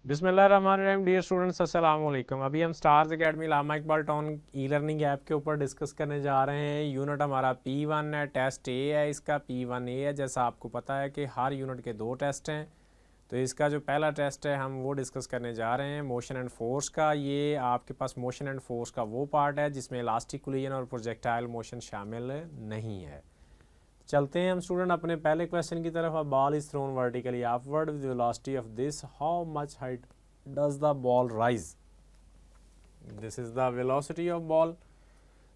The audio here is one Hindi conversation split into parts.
बिस्मिल्लाहिर्रहमानिर्रहीम। डियर स्टूडेंट्स, अस्सलाम वालेकुम। अभी हम stars academy Allama Iqbal town e learning app के ऊपर डिस्कस करने जा रहे हैं। यूनिट हमारा P1 है, टेस्ट ए है इसका, P1A है। जैसा आपको पता है कि हर यूनिट के 2 टेस्ट हैं, तो इसका जो पहला टेस्ट है हम वो डिस्कस करने जा रहे हैं मोशन एंड फोर्स का। ये आपके पास मोशन एंड फोर्स का वो पार्ट है जिसमें इलास्टिक कोलिजन और प्रोजेक्टाइल मोशन शामिल नहीं है। चलते हैं हम स्टूडेंट अपने पहले क्वेश्चन की तरफ। A ball is thrown vertically upward with velocity of this, how much height does the ball rise. This is the velocity of ball.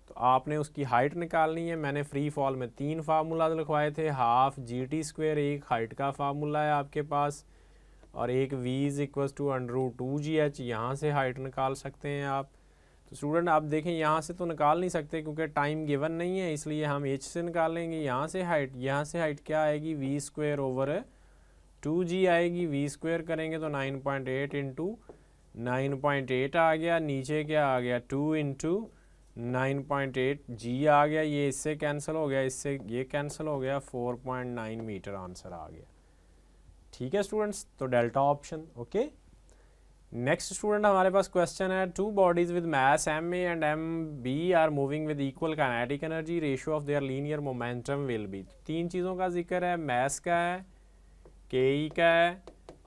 तो आपने उसकी हाइट निकालनी है। मैंने फ्री फॉल में 3 फार्मूला लिखवाए थे। हाफ GT², एक हाइट का फार्मूला है आपके पास, और एक V is equal to √2GH। यहाँ से हाइट निकाल सकते हैं आप। तो स्टूडेंट आप देखें, यहाँ से तो निकाल नहीं सकते क्योंकि टाइम गिवन नहीं है, इसलिए हम H से निकालेंगे। यहाँ से हाइट क्या आएगी, V²/2G आएगी। V² करेंगे तो 9.8 इंटू 9.8 आ गया। नीचे क्या आ गया, 2 इंटू 9.8G आ गया। ये इससे कैंसिल हो गया, इससे ये कैंसिल हो गया। 4.9 मीटर आंसर आ गया। ठीक है स्टूडेंट्स, तो delta option okay. Next student हमारे पास क्वेश्चन है, 2 bodies with mass MA and MB are moving with equal kinetic energy, ratio of their linear momentum will be. 3 चीज़ों का जिक्र है, मास का है, KE का है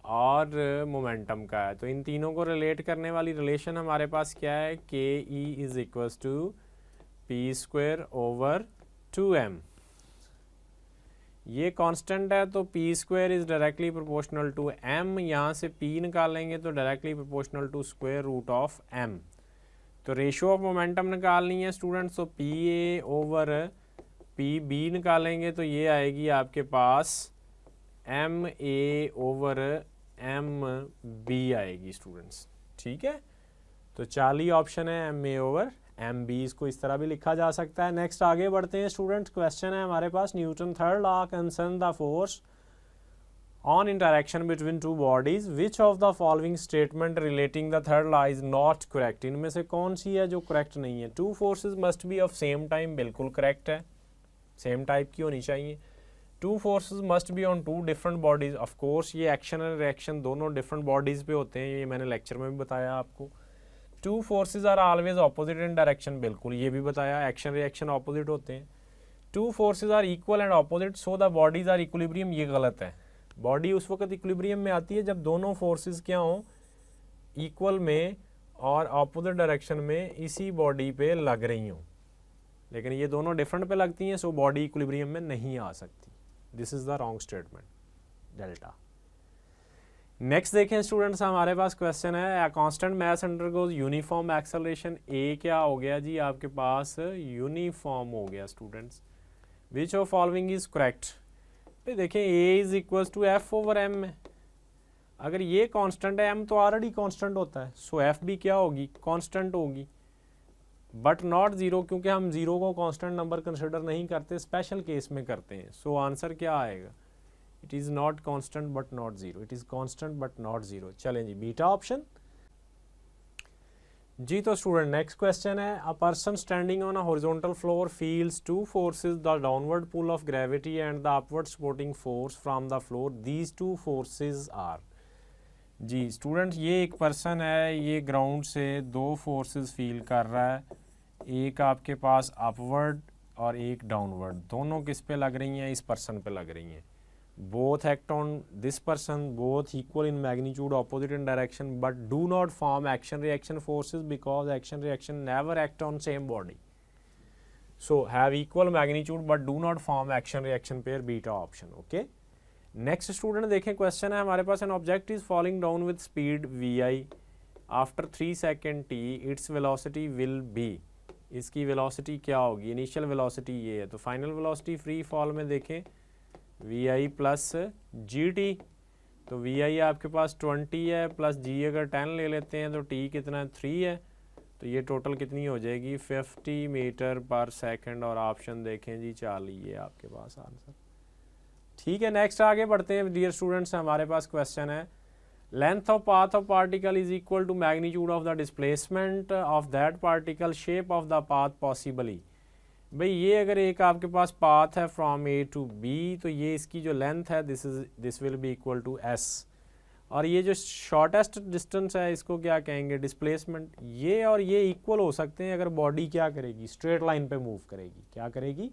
और मोमेंटम का है। तो इन तीनों को रिलेट करने वाली रिलेशन हमारे पास क्या है, KE is equal to P²/2M। ये कांस्टेंट है तो P² is directly proportional to M। यहाँ से P निकालेंगे तो डायरेक्टली प्रोपोर्शनल टू √M। तो रेशियो ऑफ मोमेंटम निकालनी है स्टूडेंट्स, तो PA/PB निकालेंगे तो ये आएगी आपके पास MA/MB आएगी स्टूडेंट्स। ठीक है, तो 40 ऑप्शन है MA/MB, इसको इस तरह भी लिखा जा सकता है। नेक्स्ट आगे बढ़ते हैं स्टूडेंट्स। क्वेश्चन है हमारे पास, Newton third law concern the force on interaction between 2 bodies, which of the following statement relating the third law is not correct. इनमें से कौन सी है जो करेक्ट नहीं है। 2 forces must be of same time, बिल्कुल करेक्ट है, सेम टाइप की होनी चाहिए। 2 forces must be on 2 different bodies, of course ये एक्शन और रिएक्शन दोनों डिफरेंट बॉडीज पे होते हैं, ये मैंने लेक्चर में भी बताया आपको। 2 forces are always opposite in direction, बिल्कुल ये भी बताया, एक्शन रिएक्शन ऑपोजिट होते हैं। 2 forces are equal and opposite so the bodies are equilibrium, ये गलत है। बॉडी उस वक्त इक्विलिब्रियम में आती है जब दोनों फोर्सेज क्या हों, इक्वल में और ऑपोजिट डायरेक्शन में इसी बॉडी पे लग रही हों, लेकिन ये दोनों डिफरेंट पे लगती हैं, सो बॉडी इक्विलिब्रियम में नहीं आ सकती। This is the wrong statement, delta. Next देखें स्टूडेंट्स, हमारे पास क्वेश्चन है, constant mass undergoes uniform acceleration. ए क्या हो गया जी, आपके पास यूनिफॉर्म हो गया students. Which of following is correct. भाई देखें, ए इज इक्वल टू F/M में, अगर ये कांस्टेंट है, M तो ऑलरेडी कांस्टेंट होता है, सो F भी क्या होगी, कांस्टेंट होगी, बट नॉट 0, क्योंकि हम 0 को कांस्टेंट नंबर कंसिडर नहीं करते, स्पेशल केस में करते हैं। सो आंसर क्या आएगा, it is not constant but not 0, it is constant but not 0। चलें जी, बीटा ऑप्शन जी। तो स्टूडेंट नेक्स्ट क्वेश्चन है, a person standing on a horizontal floor feels 2 forces, the downward pull of gravity and the upward supporting force from the floor, these 2 forces are. जी स्टूडेंट, ये एक पर्सन है, ये ग्राउंड से 2 फोर्सेस फील कर रहा है, एक आपके पास अपवर्ड और एक डाउनवर्ड। दोनों किस पे लग रही हैं, इस पर्सन पे लग रही हैं। both act on this person, both equal in magnitude, opposite in direction, but do not form action reaction forces because action reaction never act on same body. So have equal magnitude but do not form action reaction pair, beta option. Okay, next student देखें, क्वेश्चन है हमारे पास, an object is falling down with speed vi after 3 second t, its velocity will be। इसकी velocity क्या होगी, इनिशियल velocity ये है, तो फाइनल velocity फ्री फॉल में देखें VI प्लस GT, तो VI आपके पास 20 है, प्लस G अगर 10 ले लेते हैं तो T कितना है, 3 है, तो ये टोटल कितनी हो जाएगी, 50 मीटर पर सेकंड, और ऑप्शन देखें जी 40, ये आपके पास आंसर। ठीक है, नेक्स्ट आगे बढ़ते हैं डियर स्टूडेंट्स। हमारे पास क्वेश्चन है, length of path of particle is equal to magnitude of the displacement of that particle, shape of the path possibly. भाई ये अगर एक आपके पास पाथ है फ्रॉम A टू B, तो ये इसकी जो लेंथ है this will be equal to S, और ये जो शॉर्टेस्ट डिस्टेंस है इसको क्या कहेंगे, डिस्प्लेसमेंट। ये और ये इक्वल हो सकते हैं अगर बॉडी क्या करेगी, स्ट्रेट लाइन पे मूव करेगी। क्या करेगी,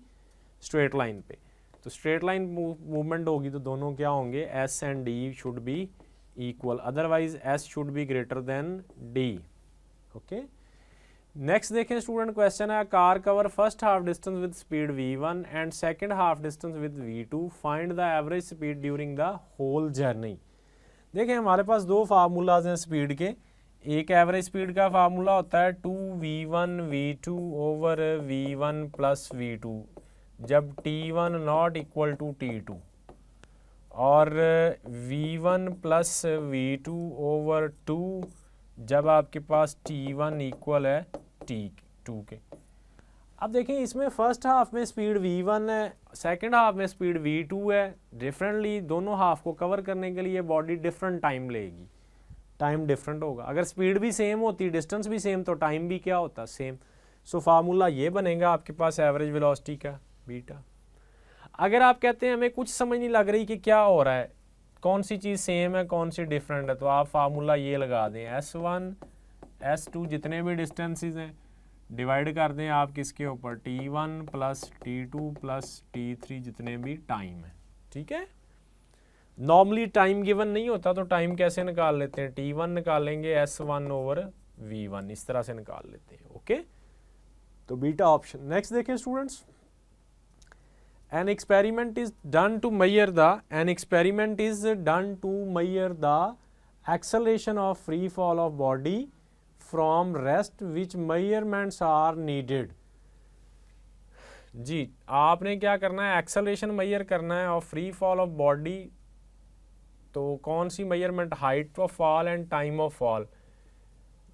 स्ट्रेट लाइन पे। तो स्ट्रेट लाइन मूवमेंट होगी तो दोनों क्या होंगे, S and D should be equal, otherwise S should be greater than D. Okay, next देखें स्टूडेंट, क्वेश्चन है car cover first half distance with speed v1 and second half distance with v2, find the average speed during the whole journey. देखें हमारे पास दो फार्मूलाज हैं स्पीड के। एक एवरेज स्पीड का फार्मूला होता है 2v1 v2 over v1 plus v2 जब t1 not equal to t2, और v1 प्लस v2 ओवर 2 जब आपके पास t1 इक्वल है t2 के। अब देखें इसमें फर्स्ट हाफ में स्पीड v1 है, सेकंड हाफ में स्पीड v2 है। डिफरेंटली दोनों हाफ को कवर करने के लिए बॉडी डिफरेंट टाइम लेगी, टाइम डिफरेंट होगा। अगर स्पीड भी सेम होती, डिस्टेंस भी सेम, तो टाइम भी क्या होता, सेम। सो फार्मूला ये बनेगा आपके पास एवरेज वेलोसिटी का बीटा। अगर आप कहते हैं हमें कुछ समझ नहीं लग रही कि क्या हो रहा है, कौन सी चीज़ सेम है कौन सी डिफरेंट है, तो आप फार्मूला ये लगा दें, S1 S2 जितने भी डिस्टेंसेस हैं डिवाइड कर दें आप किसके ऊपर, t1 plus t2 plus t3 जितने भी टाइम है। ठीक है, नॉर्मली टाइम गिवन नहीं होता तो टाइम कैसे निकाल लेते हैं, t1 निकालेंगे S1 ओवर v1, इस तरह से निकाल लेते हैं। ओके, तो बीटा ऑप्शन। नेक्स्ट देखें students, an experiment is done to measure the acceleration of free fall of body from rest, which measurements are needed। जी आपने क्या करना है, एक्सेलरेशन मेजर करना है और फ्री फॉल ऑफ बॉडी। तो कौन सी measurement, height of fall and time of fall.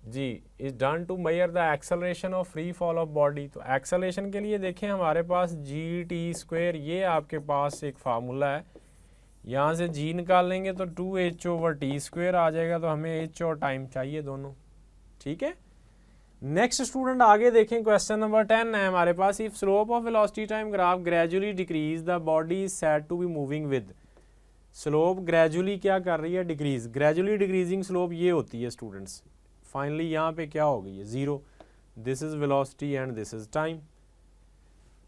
जी, is done to measure the acceleration of free fall of body. तो एक्सेलरेशन के लिए देखें हमारे पास g(t²), ये आपके पास एक फार्मूला है। यहाँ से g निकाल लेंगे तो 2h/t² आ जाएगा, तो हमें h और टाइम चाहिए दोनों। ठीक है, नेक्स्ट स्टूडेंट आगे देखें, क्वेश्चन नंबर 10 है हमारे पास, if slope of velocity time graph gradually decrease the body is said to be moving with. Slope gradually क्या कर रही है, डिक्रीज। ग्रेजुअली डिक्रीजिंग स्लोप ये होती है स्टूडेंट्स। फाइनली यहाँ पे क्या हो गई है, 0। This is velocity and this is time.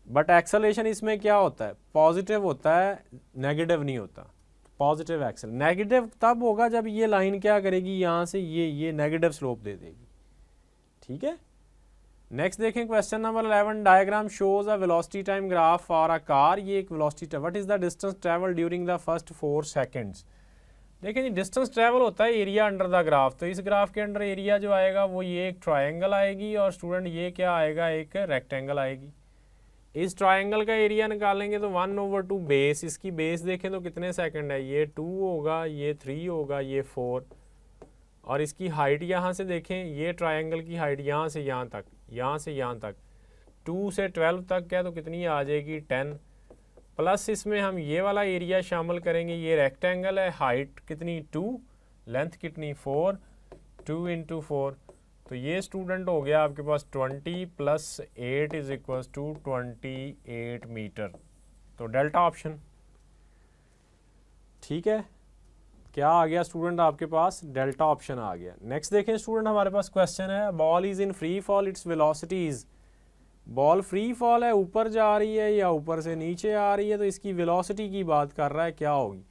But acceleration इसमें क्या होता है, पॉजिटिव होता है, नेगेटिव नहीं होता। पॉजिटिव एक्सेल, नेगेटिव तब होगा जब ये लाइन क्या करेगी, यहाँ से ये नेगेटिव स्लोप दे देगी। ठीक है, नेक्स्ट देखें question number 11, diagram shows a velocity time graph for a car. ये एक velocity, what is the distance travel during the first 4 seconds. देखें जी, डिस्टेंस ट्रेवल होता है एरिया अंडर द ग्राफ। तो इस ग्राफ के अंडर एरिया जो आएगा वो ये एक ट्रायंगल आएगी, और स्टूडेंट ये क्या आएगा, एक रेक्टेंगल आएगी। इस ट्रायंगल का एरिया निकालेंगे तो 1/2 बेस। इसकी बेस देखें तो कितने सेकंड है, ये 2 होगा, ये 3 होगा, ये 4। और इसकी हाइट यहाँ से देखें, ये ट्रायंगल की हाइट यहाँ से यहाँ तक, यहाँ से यहाँ तक 2 से 12 तक क्या, तो कितनी आ जाएगी 10। प्लस इसमें हम ये वाला एरिया शामिल करेंगे, ये रेक्टेंगल है, हाइट कितनी 2, लेंथ कितनी 4, 2 × 4। तो ये स्टूडेंट हो गया आपके पास 20 + 8 = 28 मीटर। तो डेल्टा ऑप्शन। ठीक है, क्या आ गया स्टूडेंट आपके पास, डेल्टा ऑप्शन आ गया। नेक्स्ट देखें स्टूडेंट, हमारे पास क्वेश्चन है, ball is in free fall, its velocity is. Ball free fall है, ऊपर जा रही है या ऊपर से नीचे आ रही है, तो इसकी वेलोसिटी की बात कर रहा है, क्या होगी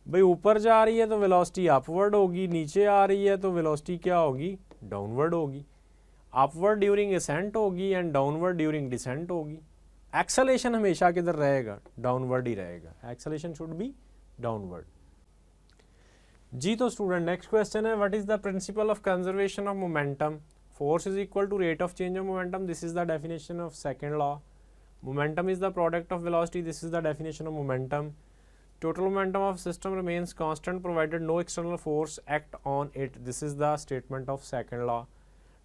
भाई। ऊपर जा रही है तो वेलोसिटी अपवर्ड होगी, नीचे आ रही है तो वेलोसिटी क्या होगी, डाउनवर्ड होगी। अपवर्ड ड्यूरिंग असेंट होगी एंड डाउनवर्ड ड्यूरिंग डिसेंट होगी। एक्सेलरेशन हमेशा किधर रहेगा, डाउनवर्ड ही रहेगा। Acceleration should be downward. जी तो स्टूडेंट नेक्स्ट क्वेश्चन है, what is the principle of conservation of momentum. Force is equal to rate of change of momentum. This is the definition of second law. Momentum is the product of velocity. This is the definition of momentum. Total momentum of system remains constant provided no external force act on it. This is the statement of second law.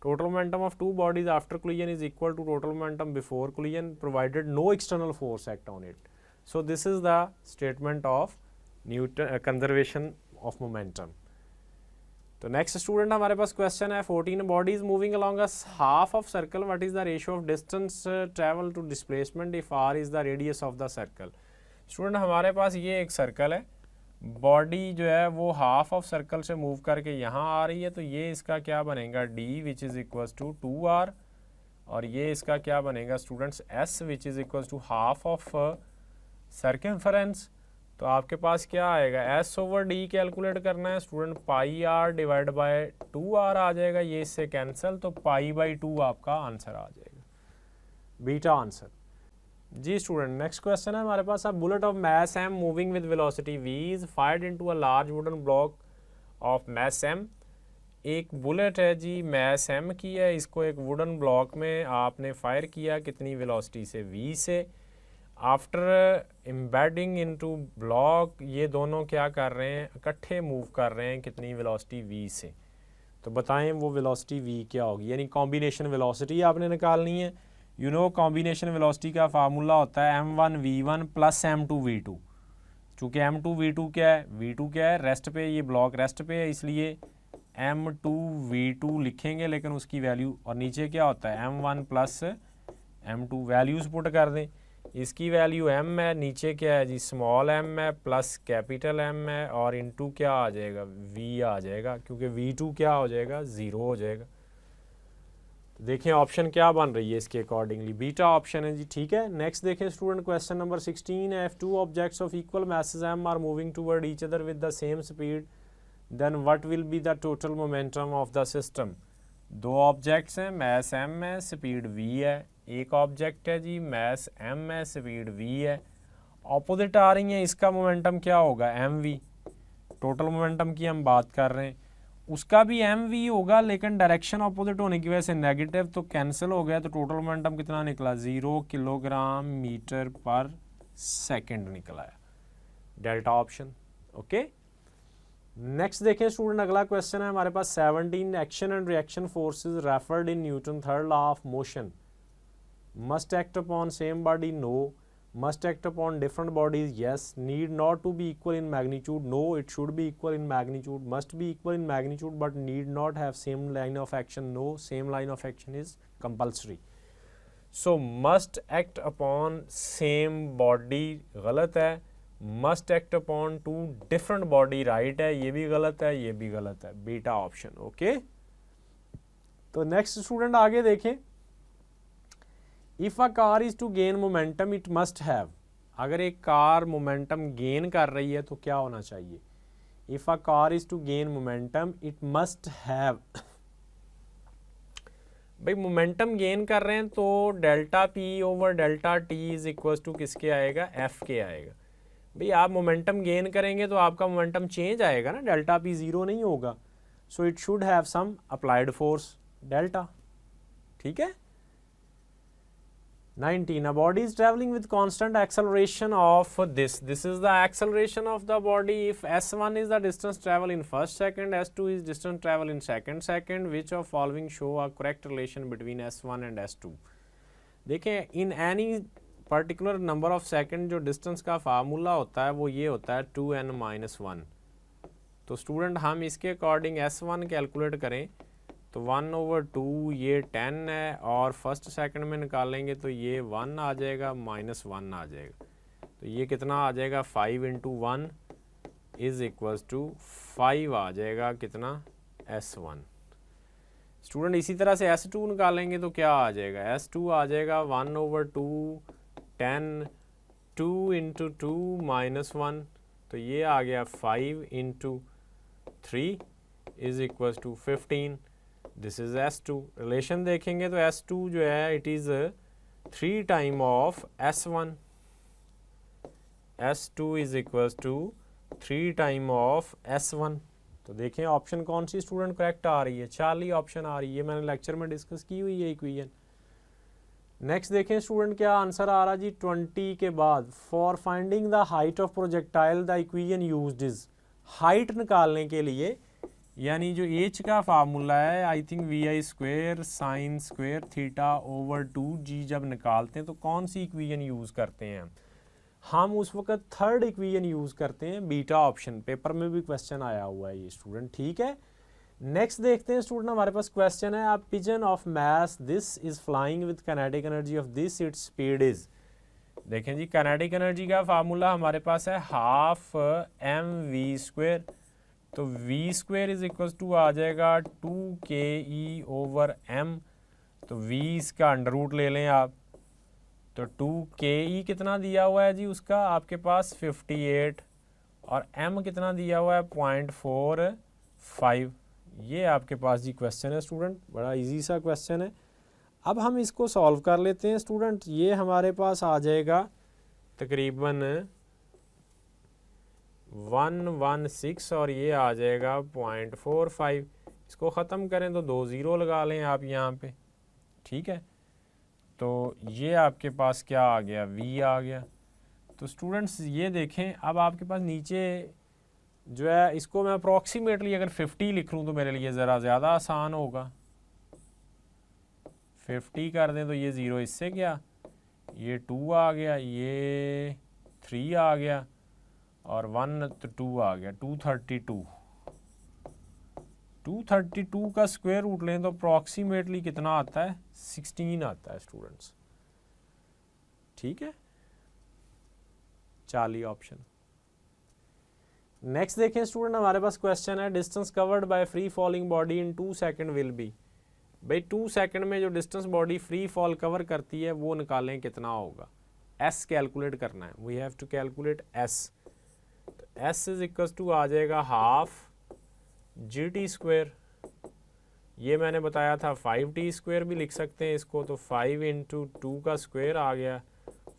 Total momentum of two bodies after collision is equal to total momentum before collision provided no external force act on it. So this is the statement of Newton conservation of momentum. तो नेक्स्ट स्टूडेंट हमारे पास क्वेश्चन है, 14 bodies moving along a half of circle, what is the ratio of distance travel to displacement if r is the radius of the circle. Student हमारे पास ये एक सर्कल है बॉडी जो है वो हाफ ऑफ सर्कल से मूव करके यहाँ आ रही है, तो ये इसका क्या बनेगा D which is equals to 2r, और ये इसका क्या बनेगा students s which is equals to half of circumference. तो आपके पास क्या आएगा s ओवर d कैलकुलेट करना है student, pi r divide by 2r आ जाएगा, ये इससे कैंसिल, तो पाई बाई 2 आपका आंसर आ जाएगा, बीटा आंसर। जी स्टूडेंट नेक्स्ट क्वेश्चन है हमारे पास, a bullet of mass m moving with velocity v is fired into a large wooden block of mass m। एक बुलेट है जी मास m की है, इसको एक वुडन ब्लॉक में आपने फायर किया, कितनी वेलोसिटी से v से। आफ्टर एम्बेडिंग इनटू ब्लॉक ये दोनों क्या कर रहे हैं, इकट्ठे मूव कर रहे हैं, कितनी वेलोसिटी v से। तो बताएं वो वेलोसिटी v क्या होगी, यानी कॉम्बिनेशन वेलोसिटी आपने निकालनी है। यू नो कॉम्बिनेशन वेलोसिटी का फार्मूला होता है m1v1 प्लस m2v2। चूँकि m2v2 क्या है, v2 क्या है रेस्ट पे, ये ब्लॉक रेस्ट पे है, इसलिए m2v2 लिखेंगे, लेकिन उसकी वैल्यू, और नीचे क्या होता है m1 plus m2, values put कर दें। इसकी वैल्यू m है, नीचे क्या है जी स्मॉल m है प्लस कैपिटल m है, और इनटू क्या आ जाएगा v आ जाएगा, क्योंकि v2 क्या हो जाएगा 0 हो जाएगा। देखें ऑप्शन क्या बन रही है इसके अकॉर्डिंगली, बीटा ऑप्शन है जी, ठीक है। नेक्स्ट देखें स्टूडेंट क्वेश्चन नंबर 16 है, if two objects of equal masses m are moving toward each other with the same speed then what will be the total momentum of the system. दो ऑब्जेक्ट्स हैं, मास m है, स्पीड v है। एक ऑब्जेक्ट है जी मास m है, स्पीड v है, ऑपोजिट आ रही हैं, इसका मोमेंटम क्या होगा mv। टोटल मोमेंटम की हम बात कर रहे हैं, उसका भी mv होगा, लेकिन डायरेक्शन अपोजिट होने की वजह से नेगेटिव, तो कैंसिल हो गया, तो टोटल मोमेंटम कितना निकला 0 किलोग्राम मीटर पर सेकंड निकला है, डेल्टा ऑप्शन। ओके नेक्स्ट देखें स्टूडेंट, अगला क्वेश्चन है हमारे पास 17, action and reaction forces referred in Newton third law of motion must act upon same body, no, must act upon different bodies, yes, need not to be equal in magnitude, no, it should be equal in magnitude, must be equal in magnitude but need not have same line of action, no, same line of action is compulsory। so must act upon same body गलत है, must act upon two different body right है, ये भी गलत है, ये भी गलत है, बीटा ऑप्शन। ओके तो नेक्स्ट स्टूडेंट आगे देखें, if a car is to gain momentum it must have, अगर एक कार मोमेंटम गेन कर रही है तो क्या होना चाहिए, if a car is to gain momentum it must have. भाई मोमेंटम गेन कर रहे हैं तो delta P over delta T is equal to किसके आएगा, एफ के आएगा। भाई आप मोमेंटम गेन करेंगे तो आपका मोमेंटम चेंज आएगा ना, डेल्टा पी ज़ीरो नहीं होगा, so it should have some applied force delta, ठीक है। 19, a body is traveling with constant acceleration of this is the acceleration of the body, if s1 is the distance travel in first second, s2 is distance travel in second, which of following show a correct relation between s1 and s2। देखें in any particular number of second जो distance का फार्मूला होता है वो ये होता है 2n-1। तो स्टूडेंट हम इसके अकॉर्डिंग s1 कैलकुलेट करें तो 1/2 ये 10 है, और फर्स्ट सेकंड में निकालेंगे तो ये 1 आ जाएगा, -1 आ जाएगा, तो ये कितना आ जाएगा 5 × 1 इज इक्वल्स टू 5 आ जाएगा, कितना s1। स्टूडेंट इसी तरह से s2 निकालेंगे तो क्या आ जाएगा, s2 आ जाएगा 1/2 10 2 × 2 -1, तो ये आ गया 5 × 3 is equals to 15। This is s2। Relation देखेंगे तो s2 जो है it is 3 time of s1, s2 is equals to 3 time of s1। तो देखें ऑप्शन कौन सी स्टूडेंट करेक्ट आ रही है, चार्ली ऑप्शन आ रही है, मैंने लेक्चर में डिस्कस की हुई है इक्वेशन। नेक्स्ट देखें स्टूडेंट क्या आंसर आ रहा जी 20 के बाद, for finding the height of projectile the equation used is, height निकालने के लिए यानी जो h का फार्मूला है आई थिंक 𝑉𝑖² sin² θ/2g जब निकालते हैं तो कौन सी इक्वेशन यूज़ करते हैं हम उस वक्त थर्ड इक्वेशन यूज़ करते हैं, बीटा ऑप्शन। पेपर में भी क्वेश्चन आया हुआ है ये स्टूडेंट, ठीक है। नेक्स्ट देखते हैं स्टूडेंट, हमारे पास क्वेश्चन है, आप pigeon of mass this is flying with kinetic energy of this its speed is. देखें जी, काइनेटिक एनर्जी का फार्मूला हमारे पास है हाफ mv², तो v² इज इक्वल टू आ जाएगा 2ke/m, तो v इसका अंडर रूट ले लें आप, तो 2ke कितना दिया हुआ है जी उसका आपके पास 58, और m कितना दिया हुआ है 0.45। ये आपके पास जी क्वेश्चन है स्टूडेंट, बड़ा इजी सा क्वेश्चन है। अब हम इसको सॉल्व कर लेते हैं स्टूडेंट। ये हमारे पास आ जाएगा तकरीबन 116 और ये आ जाएगा 0.45। इसको ख़त्म करें तो 2 ज़ीरो लगा लें आप यहाँ पे, ठीक है। तो ये आपके पास क्या आ गया, v आ गया। तो स्टूडेंट्स ये देखें, अब आपके पास नीचे जो है इसको मैं अप्रॉक्सीमेटली अगर 50 लिख लूँ तो मेरे लिए ज़रा ज़्यादा आसान होगा। 50 कर दें तो ये 0 इससे क्या, ये 2 आ गया, ये 3 आ गया, और 1 तो 2 आ गया, 232। 232 का स्क्वायर रूट लें तो अप्रॉक्सीमेटली कितना आता है, 16 आता है स्टूडेंट्स, ठीक है। 40 ऑप्शन। नेक्स्ट देखें स्टूडेंट, हमारे पास क्वेश्चन है distance covered by free falling body in 2 second will be. भाई 2 सेकंड में जो distance body free fall cover करती है वो निकालें कितना होगा। s कैलकुलेट करना है, we have to calculate s। तो s इज इक्वल टू आ जाएगा हाफ gt², ये मैंने बताया था 5t² भी लिख सकते हैं इसको, तो 5 × 2 का स्क्वायर आ गया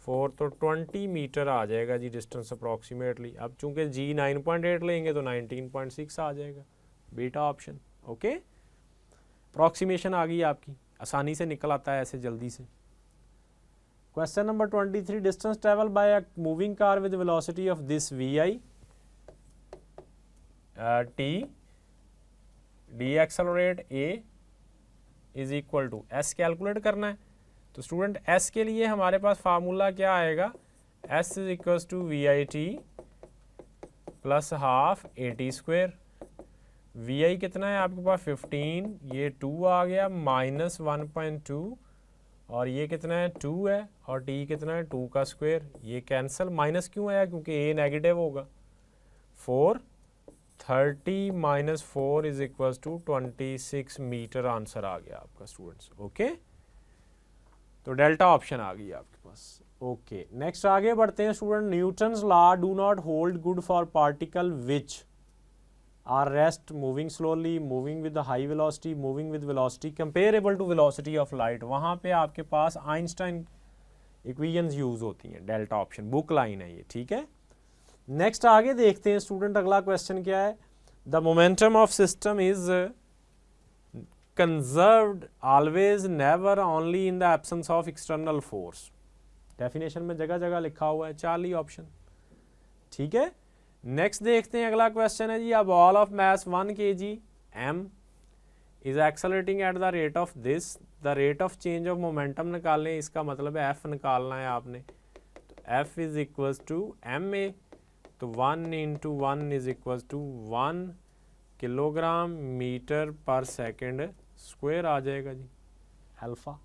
4, तो 20 मीटर आ जाएगा जी डिस्टेंस अप्रॉक्सीमेटली। अब चूंकि g 9.8 लेंगे तो 19.6 आ जाएगा, बीटा ऑप्शन, ओके। अप्रॉक्सीमेशन आ गई आपकी, आसानी से निकल आता है ऐसे जल्दी से। Question number 23, distance travel by a moving car with velocity of this vi t decelerate a is equal to s calculate करना है। तो स्टूडेंट s के लिए हमारे पास फार्मूला क्या आएगा, s is equal to vi t plus half at²। vi कितना है आपके पास 15, ये 2 आ गया माइनस 1.2, और ये कितना है 2 है, और t कितना है 2 का स्क्वायर, ये कैंसिल, माइनस क्यों आया क्योंकि a नेगेटिव होगा। 430 minus 4 is equal to 26 metre answer आ गया आपका स्टूडेंट्स, ओके। तो डेल्टा ऑप्शन आ गई आपके पास, ओके। नेक्स्ट आगे बढ़ते हैं student. Newton's law do not hold good for particle which are rest moving slowly, moving with high velocity, moving with velocity comparable to velocity of light. वहाँ पे आपके पास आइंस्टाइन इक्वेशंस यूज होती हैं, डेल्टा ऑप्शन, बुक लाइन है ये, ठीक है। नेक्स्ट आगे देखते हैं स्टूडेंट, अगला क्वेश्चन क्या है। The momentum of system is conserved always never only in the absence of external force. Definition में जगह जगह लिखा हुआ है, 40 ऑप्शन, ठीक है। नेक्स्ट देखते हैं अगला क्वेश्चन है जी, a ball of mass 1 kg m is accelerating at the rate of this, the rate of change of momentum निकालें, इसका मतलब है f निकालना है आपने। तो f is equal to ma, तो 1 × 1 is equal to 1 kilogram metre per second square आ जाएगा जी, अल्फा।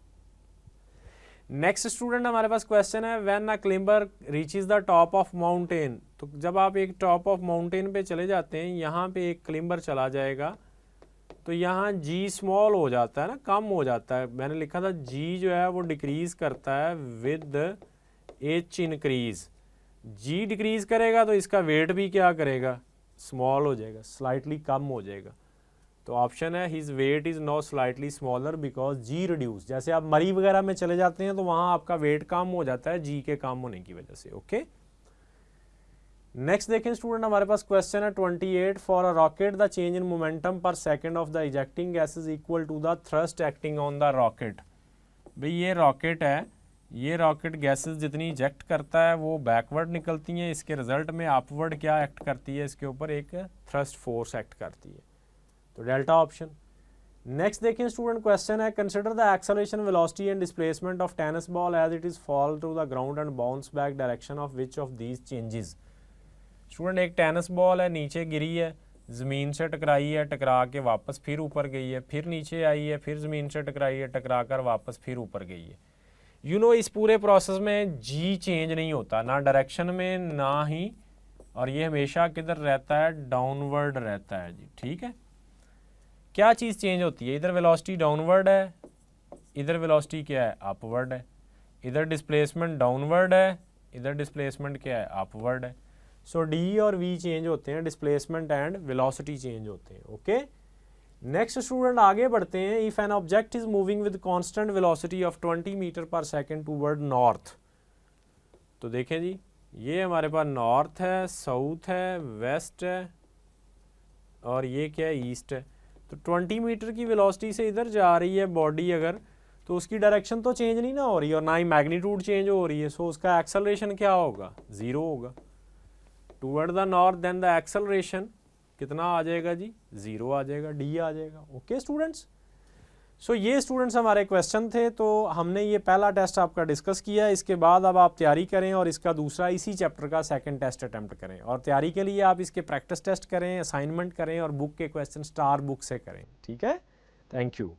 नेक्स्ट स्टूडेंट हमारे पास क्वेश्चन है, when a climber reaches the top of mountain. तो जब आप एक टॉप ऑफ माउंटेन पे चले जाते हैं, यहाँ पे एक क्लाइंबर चला जाएगा, तो यहाँ g स्मॉल हो जाता है ना, कम हो जाता है। मैंने लिखा था g जो है वो डिक्रीज करता है with h increase. g decrease करेगा तो इसका वेट भी क्या करेगा, स्मॉल हो जाएगा, स्लाइटली कम हो जाएगा। तो ऑप्शन है his weight is now slightly smaller because g reduce. जैसे आप मरी वगैरह में चले जाते हैं तो वहाँ आपका वेट कम हो जाता है जी के कम होने की वजह से, ओके। नेक्स्ट देखें स्टूडेंट, हमारे पास क्वेश्चन है 28, for a rocket the change in momentum per second of the ejecting gas is equal to the thrust acting on the rocket. भाई ये रॉकेट है, ये रॉकेट गैसेस जितनी इजेक्ट करता है वो बैकवर्ड निकलती हैं, इसके रिजल्ट में अपवर्ड क्या एक्ट करती है, इसके ऊपर एक थ्रस्ट फोर्स एक्ट करती है, तो डेल्टा ऑप्शन। नेक्स्ट देखें स्टूडेंट, क्वेश्चन है, consider the acceleration velocity and displacement of tennis ball as it is fall to the ground and bounce back direction of which of these changes. Student एक टेनिस बॉल है, नीचे गिरी है, ज़मीन से टकराई है, टकरा के वापस फिर ऊपर गई है, फिर नीचे आई है, फिर ज़मीन से टकराई है, टकरा कर वापस फिर ऊपर गई है। इस पूरे प्रोसेस में जी चेंज नहीं होता, ना डायरेक्शन में ना ही, और ये हमेशा किधर रहता है, डाउनवर्ड रहता है जी। ठीक है, क्या चीज़ चेंज होती है, इधर वेलोसिटी डाउनवर्ड है, इधर वेलोसिटी क्या है, अपवर्ड है, इधर डिस्प्लेसमेंट डाउनवर्ड है, इधर डिस्प्लेसमेंट क्या है, अपवर्ड है। सो डी और वी चेंज होते हैं, डिस्प्लेसमेंट एंड वेलोसिटी चेंज होते हैं। ओके, नेक्स्ट स्टूडेंट आगे बढ़ते हैं। If an object is moving with constant velocity of 20 metre per second toward north, तो देखें जी, ये हमारे पास नॉर्थ है, साउथ है, वेस्ट है, और ये क्या है, ईस्ट है। तो 20 मीटर की वेलोसिटी से इधर जा रही है बॉडी अगर, तो उसकी डायरेक्शन तो चेंज नहीं ना हो रही, और ना ही मैग्नीट्यूड चेंज हो रही है। सो उसका एक्सेलरेशन क्या होगा, 0 होगा। Toward the north then the acceleration कितना आ जाएगा जी, 0 आ जाएगा, डी आ जाएगा। ओके स्टूडेंट्स, सो ये स्टूडेंट्स हमारे क्वेश्चन थे। तो हमने ये पहला टेस्ट आपका डिस्कस किया, इसके बाद अब आप तैयारी करें और इसका दूसरा इसी चैप्टर का सेकंड टेस्ट अटेम्प्ट करें, और तैयारी के लिए आप इसके प्रैक्टिस टेस्ट करें, असाइनमेंट करें, और बुक के क्वेश्चन स्टार बुक से करें। ठीक है, थैंक यू।